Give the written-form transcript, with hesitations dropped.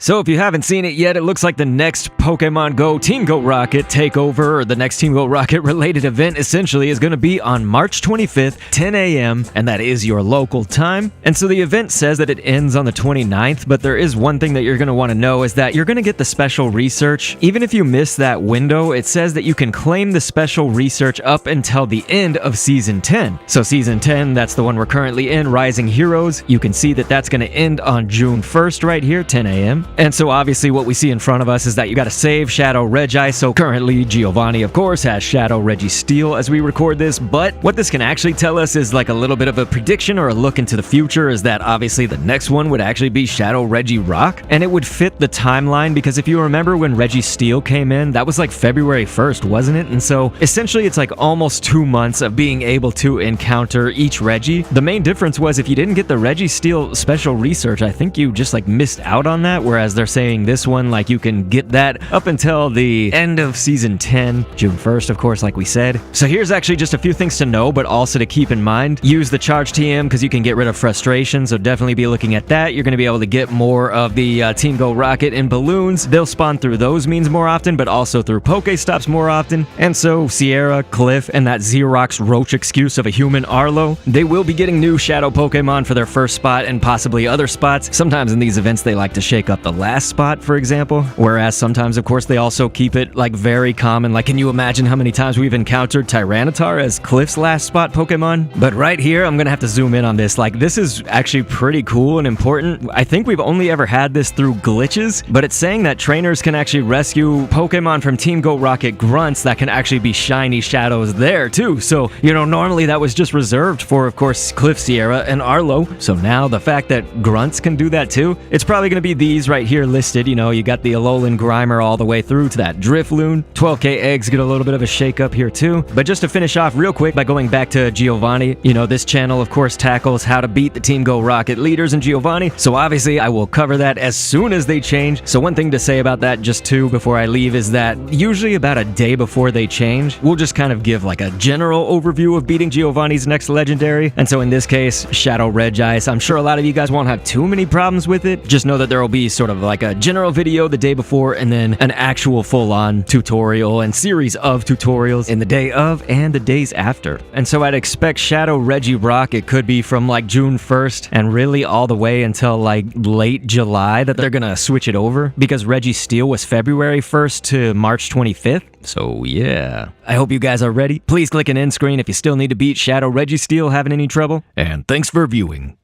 So if you haven't seen it yet, it looks like the next Pokemon Go Team Go Rocket Takeover, or the next Team Go Rocket related event essentially, is going to be on March 25th, 10 a.m., and that is your local time. And so the event says that it ends on the 29th, but there is one thing that you're going to want to know is that you're going to get the special research. Even if you miss that window, it says that you can claim the special research up until the end of Season 10. So Season 10, that's the one we're currently in, Rising Heroes. You can see that that's going to end on June 1st right here, 10 a.m. And so obviously what we see in front of us is that you got to save Shadow Regice. So currently Giovanni, of course, has Shadow Registeel as we record this, but what this can actually tell us is like a little bit of a prediction or a look into the future is that obviously the next one would actually be Shadow Regirock, and it would fit the timeline because if you remember when Registeel came in, that was like February 1st, wasn't it? And so essentially it's like almost 2 months of being able to encounter each Regi. The main difference was if you didn't get the Registeel special research, I think you just like missed out on that, whereas they're saying this one, like you can get that up until the end of Season 10, June 1st, of course, like we said. So here's actually just a few things to know, but also to keep in mind. Use the Charge TM because you can get rid of frustration, so definitely be looking at that. You're going to be able to get more of the Team Go Rocket in balloons. They'll spawn through those means more often, but also through Pokestops more often. And so Sierra, Cliff, and that Xerox Roach excuse of a human Arlo, they will be getting new Shadow Pokemon for their first spot and possibly other spots. Sometimes in these events they like to shake up the last spot, for example, whereas sometimes of course they also keep it like very common. Like, can you imagine how many times we've encountered Tyranitar as Cliff's last spot Pokemon? But right here I'm gonna have to zoom in on this. Like, this is actually pretty cool and important. I think we've only ever had this through glitches, but it's saying that trainers can actually rescue Pokemon from Team Go Rocket grunts that can actually be shiny shadows there too. So, you know, normally that was just reserved for, of course, Cliff, Sierra, and Arlo. So now the fact that grunts can do that too, it's probably gonna be these right here listed. You know, you got the Alolan Grimer all the way through to that Drifloon. 12k eggs get a little bit of a shake up here too. But just to finish off real quick by going back to Giovanni, you know, this channel of course tackles how to beat the Team Go Rocket leaders in Giovanni, so obviously I will cover that as soon as they change. So one thing to say about that just too before I leave is that usually about a day before they change, we'll just kind of give like a general overview of beating Giovanni's next legendary. And so in this case, Shadow Regice, I'm sure a lot of you guys won't have too many problems with it. Just know that there will be sort of like a general video the day before and then an actual full-on tutorial and series of tutorials in the day of and the days after. And so I'd expect Shadow Regirock, it could be from like June 1st and really all the way until like late July that they're gonna switch it over, because Registeel was February 1st to March 25th. So yeah, I hope you guys are ready. Please click an end screen if you still need to beat Shadow Registeel having any trouble, and thanks for viewing.